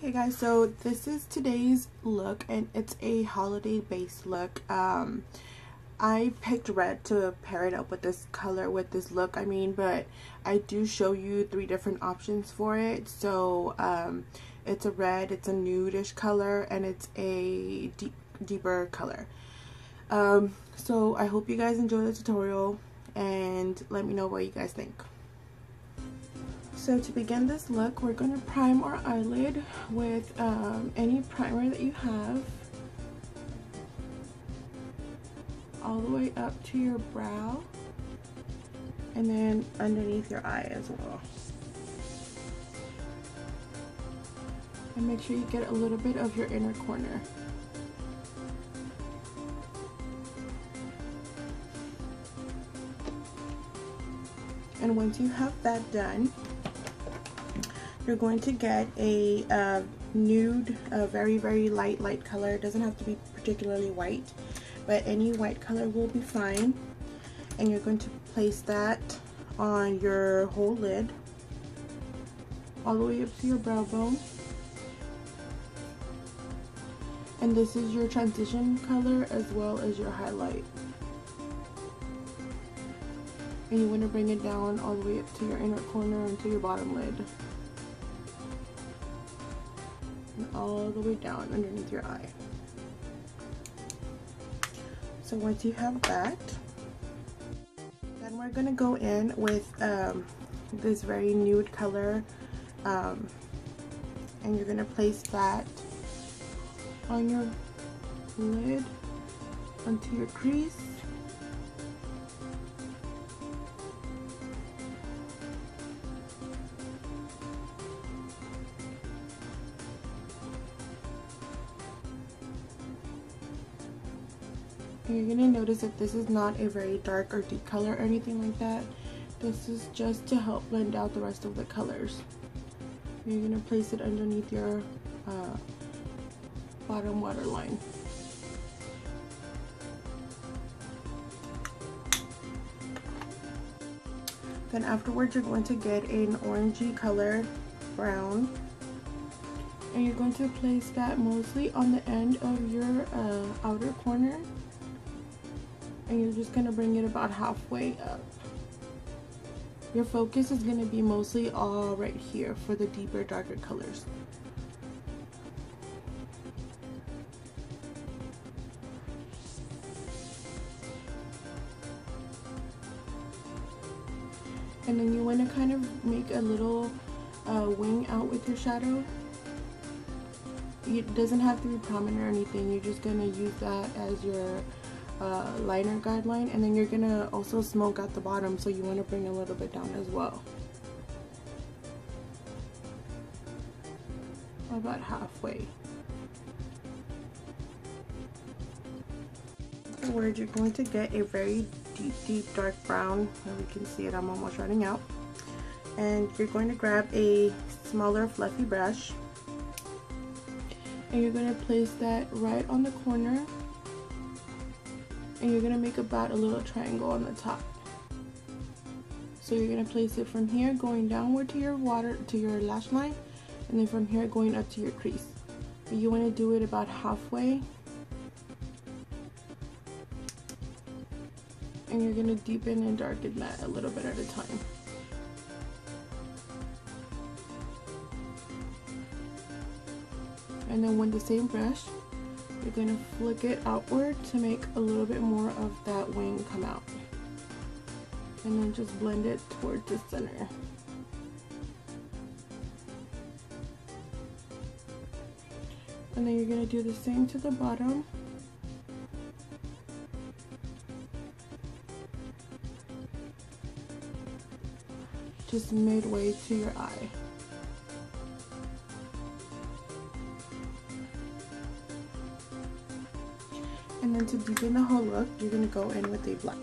Hey guys, so this is today's look and it's a holiday based look. I picked red to pair it up with this color, with this look but I do show you 3 different options for it. So it's a red, it's a nude-ish color, and it's a deeper color. So I hope you guys enjoy the tutorial and let me know what you guys think. So to begin this look, we're going to prime our eyelid with any primer that you have, all the way up to your brow and then underneath your eye as well. And make sure you get a little bit of your inner corner. And once you have that done, you're going to get a nude, very light color. It doesn't have to be particularly white, but any white color will be fine. And you're going to place that on your whole lid, all the way up to your brow bone. And this is your transition color as well as your highlight. And you want to bring it down all the way up to your inner corner and to your bottom lid. And all the way down underneath your eye. So once you have that, then we're going to go in with this very nude color, and you're going to place that on your lid, onto your crease. And you're going to notice that this is not a very dark or deep color or anything like that. This is just to help blend out the rest of the colors. You're going to place it underneath your bottom waterline. Then afterwards, you're going to get an orangey color, brown. And you're going to place that mostly on the end of your outer corner. And you're just going to bring it about halfway up. Your focus is going to be mostly all right here for the deeper, darker colors. And then you want to kind of make a little wing out with your shadow. It doesn't have to be prominent or anything. You're just going to use that as your liner guideline, and then you're gonna also smoke at the bottom, so you want to bring a little bit down as well, about halfway. Afterwards, you're going to get a very deep dark brown, and we can see it, I'm almost running out. And you're going to grab a smaller fluffy brush, and you're going to place that right on the corner. And you're going to make about a little triangle on the top. So you're going to place it from here going downward to your lash line, and then from here going up to your crease. But you want to do it about halfway. And you're going to deepen and darken that a little bit at a time. And then with the same brush, you're going to flick it outward to make a little bit more of that wing come out. And then just blend it towards the center. And then you're going to do the same to the bottom. Just midway to your eye. And then to deepen the whole look, you're going to go in with a black.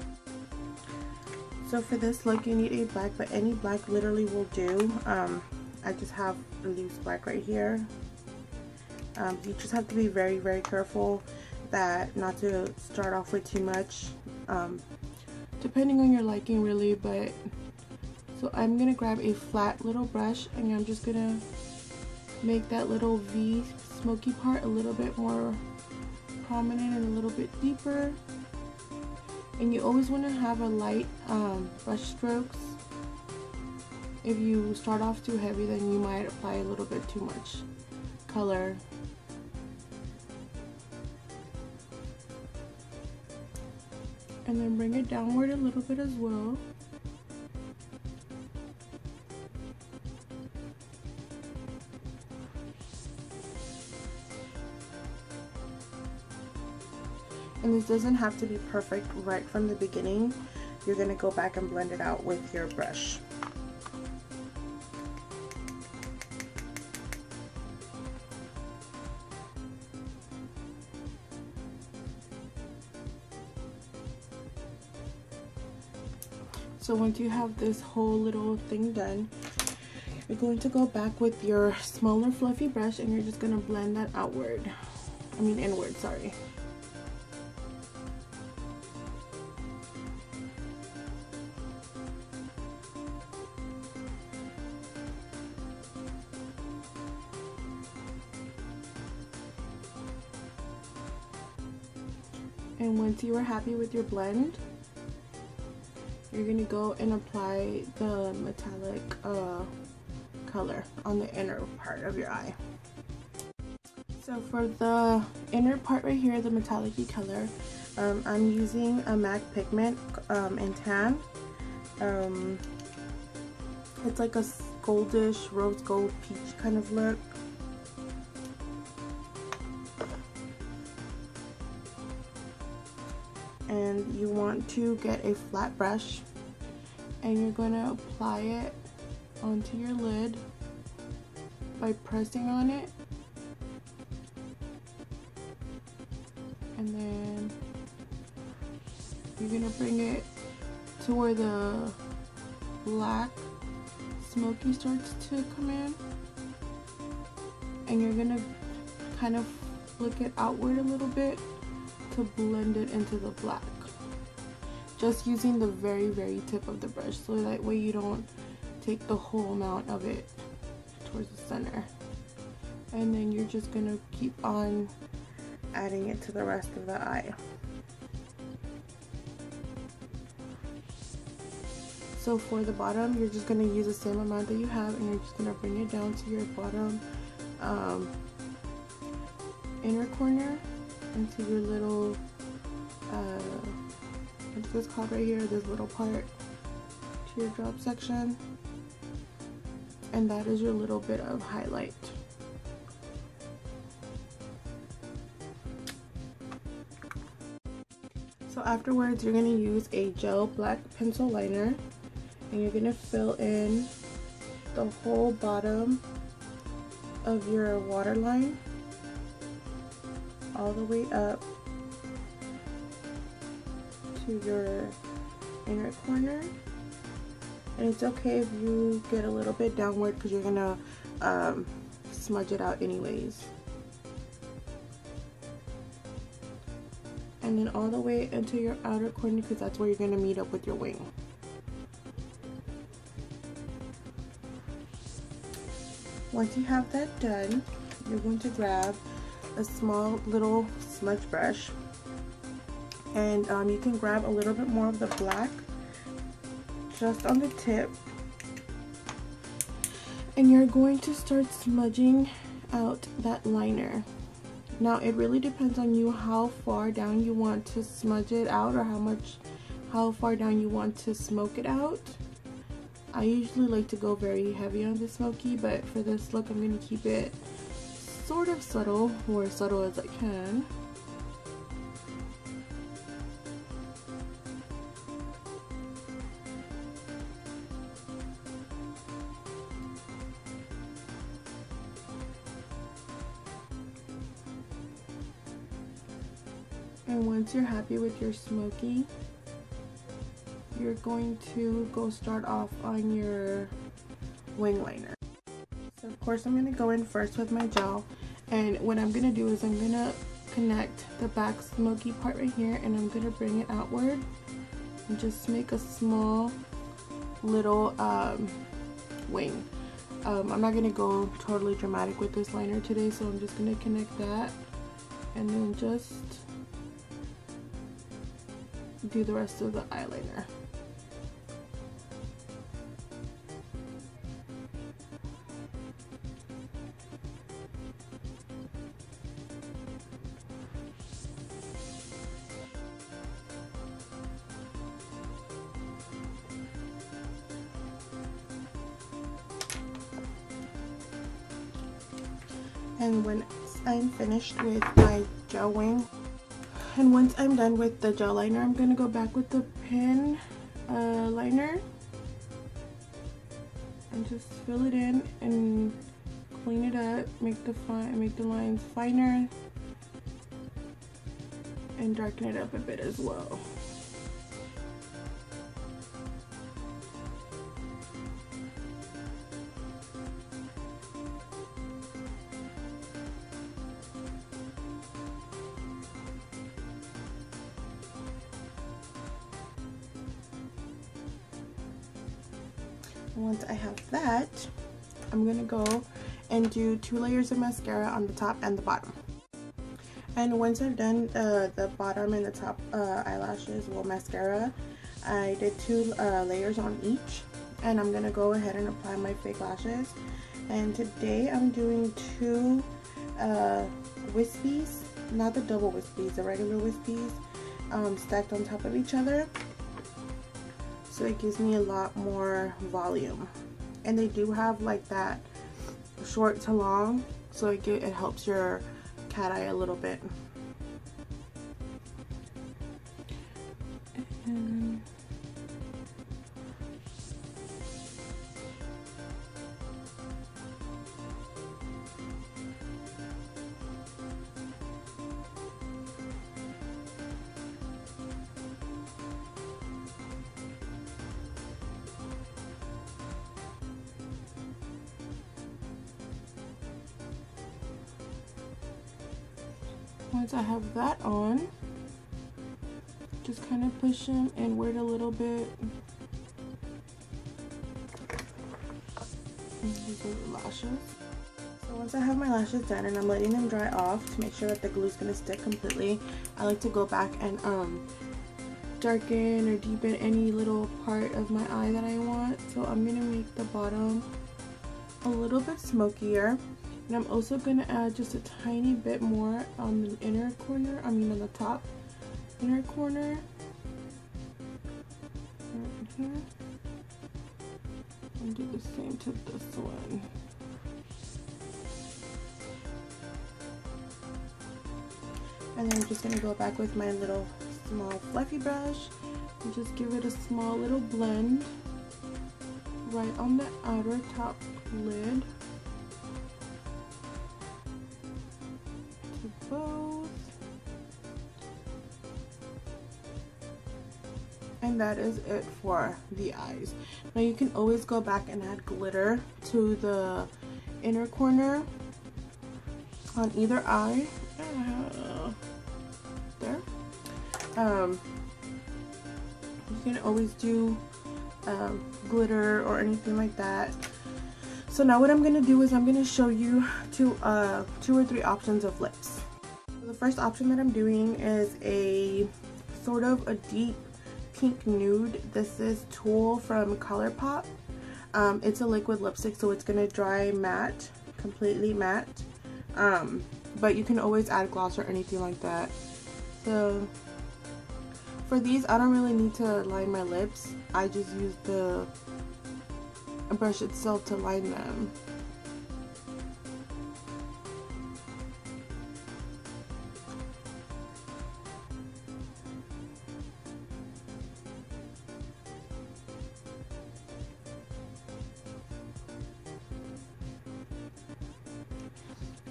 So for this look, you need a black, but any black literally will do. I just have a loose black right here. You just have to be very careful that not to start off with too much, depending on your liking really. But so I'm going to grab a flat little brush, and I'm just going to make that little V smoky part a little bit more prominent and a little bit deeper. And you always want to have a light brush strokes. If you start off too heavy, then you might apply a little bit too much color. And then bring it downward a little bit as well. And this doesn't have to be perfect right from the beginning. You're going to go back and blend it out with your brush. So once you have this whole little thing done, you're going to go back with your smaller fluffy brush and you're just going to blend that inward, sorry. And once you are happy with your blend, you're going to go and apply the metallic color on the inner part of your eye. So for the inner part right here, the metallic-y color, I'm using a MAC pigment in tan. It's like a goldish, rose gold, peach kind of look. And you want to get a flat brush and you're going to apply it onto your lid by pressing on it, and then you're going to bring it to where the black smoky starts to come in, and you're going to kind of flick it outward a little bit to blend it into the black, just using the very tip of the brush, so that way you don't take the whole amount of it towards the center. And then you're just gonna keep on adding it to the rest of the eye. So for the bottom, you're just gonna use the same amount that you have, and you're just gonna bring it down to your bottom inner corner, into your little what's this called right here, this little part, teardrop section, and that is your little bit of highlight. So afterwards, you're going to use a gel black pencil liner, and you're going to fill in the whole bottom of your waterline all the way up to your inner corner. And it's okay if you get a little bit downward because you're gonna smudge it out anyways. And then all the way into your outer corner, because that's where you're gonna meet up with your wing. Once you have that done, you're going to grab a small little smudge brush, and you can grab a little bit more of the black just on the tip, and you're going to start smudging out that liner. Now it really depends on you how far down you want to smudge it out, or how far down you want to smoke it out. I usually like to go very heavy on the smoky, but for this look I'm going to keep it sort of subtle, or as subtle as I can. And once you're happy with your smoky, you're going to go start off on your wing liner. So of course I'm going to go in first with my gel, and what I'm going to do is I'm going to connect the back smoky part right here, and I'm going to bring it outward and just make a small little wing. I'm not gonna go totally dramatic with this liner today, so I'm just gonna connect that and then just do the rest of the eyeliner. And once I'm finished with my gel wing, and once I'm done with the gel liner, I'm gonna go back with the pen liner and just fill it in and clean it up, make the lines finer and darken it up a bit as well. Once I have that, I'm gonna go and do 2 layers of mascara on the top and the bottom. And once I've done the bottom and the top eyelashes, well, mascara, I did 2 layers on each, and I'm gonna go ahead and apply my fake lashes. And today I'm doing 2 wispies, not the double wispies, the regular wispies, stacked on top of each other. So it gives me a lot more volume, and they do have like that short to long, so it helps your cat eye a little bit. And once I have that on, just kind of push them inward a little bit. These are the lashes. So once I have my lashes done and I'm letting them dry off to make sure that the glue is going to stick completely, I like to go back and darken or deepen any little part of my eye that I want. So I'm going to make the bottom a little bit smokier. And I'm also going to add just a tiny bit more on the inner corner, on the top inner corner. Right here. And do the same to this one. And then I'm just going to go back with my little small fluffy brush and just give it a small little blend right on the outer top lid. Both. And that is it for the eyes. Now you can always go back and add glitter to the inner corner on either eye. There. You can always do glitter or anything like that. So now what I'm going to do is I'm going to show you 2 or 3 options of lips. The first option that I'm doing is a sort of a deep pink nude. This is Tulle from ColourPop. It's a liquid lipstick, so it's going to dry matte, completely matte. But you can always add gloss or anything like that. So for these, I don't really need to line my lips. I just use the brush itself to line them.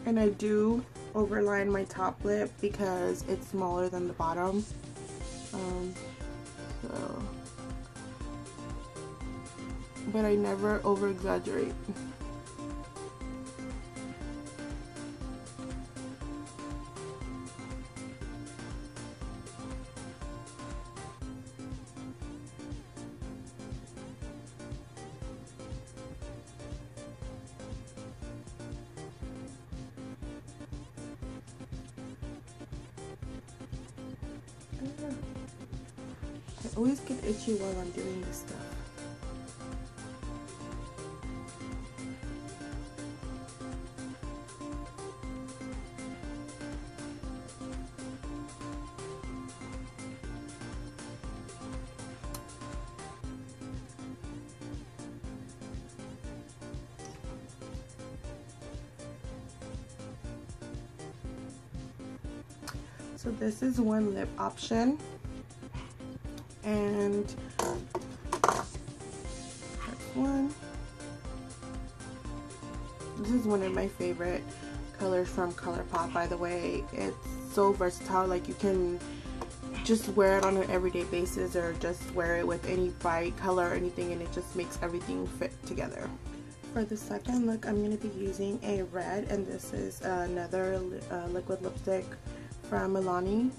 And I do overline my top lip because it's smaller than the bottom. But I never over exaggerate. I always get itchy while I'm doing this stuff. So this is one lip option, and that's one. This is one of my favorite colors from ColourPop, by the way. It's so versatile, like you can just wear it on an everyday basis or just wear it with any bright color or anything, and it just makes everything fit together. For the second look, I'm going to be using a red, and this is another liquid lipstick from Milani.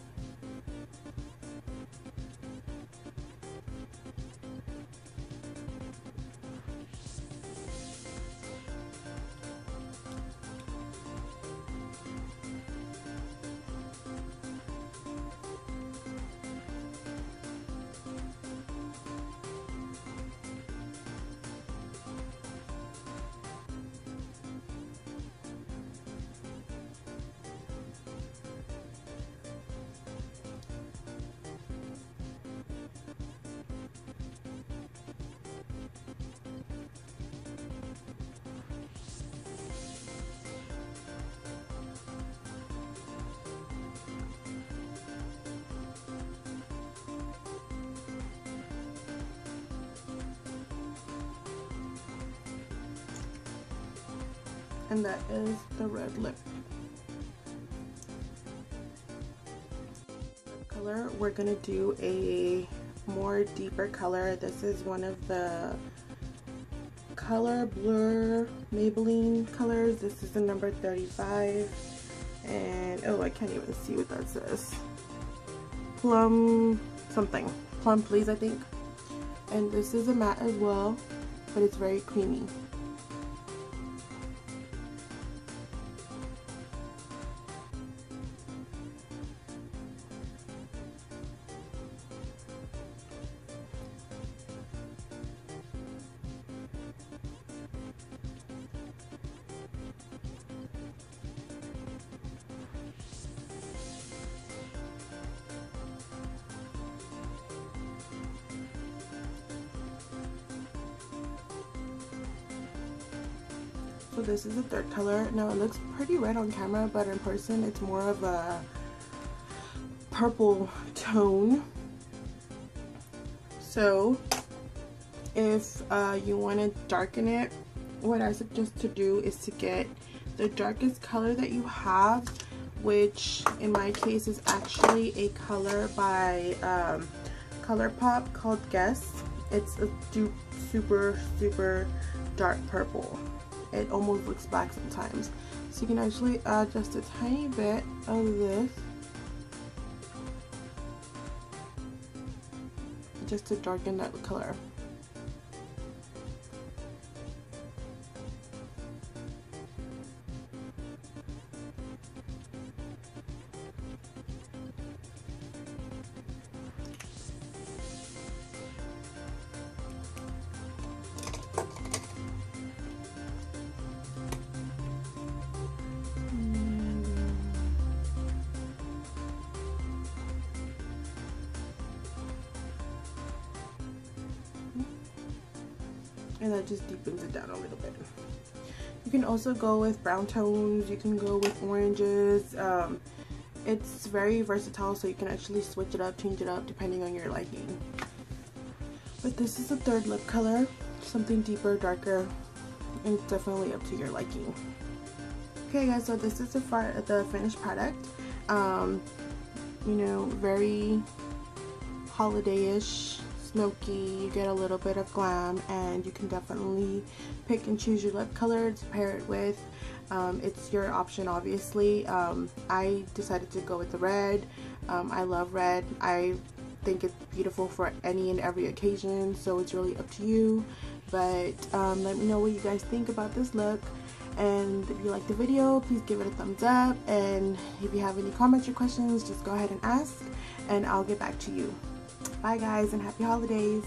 And that is the red lip color. We're gonna do a more deeper color. This is one of the Color Blur Maybelline colors. This is the number 35, and oh, I can't even see what that says. Plum something, Plum Please, I think. And this is a matte as well, but it's very creamy. So this is the third color. Now it looks pretty red on camera, but in person it's more of a purple tone. So if you want to darken it, what I suggest to do is to get the darkest color that you have, which in my case is actually a color by ColourPop called Guess. It's a super dark purple. It almost looks black sometimes. So you can actually add just a tiny bit of this just to darken that color. And that just deepens it down a little bit. You can also go with brown tones, you can go with oranges. It's very versatile, so you can actually switch it up, change it up depending on your liking. But this is the third lip color, something deeper, darker, and it's definitely up to your liking. Okay guys, so this is the finished product. You know, very holiday-ish, smoky. You get a little bit of glam, and you can definitely pick and choose your lip color to pair it with. It's your option, obviously. I decided to go with the red. I love red. I think it's beautiful for any and every occasion, so it's really up to you. But let me know what you guys think about this look, And if you like the video, please give it a thumbs up, and if you have any comments or questions, just go ahead and ask and I'll get back to you. Bye guys, and happy holidays.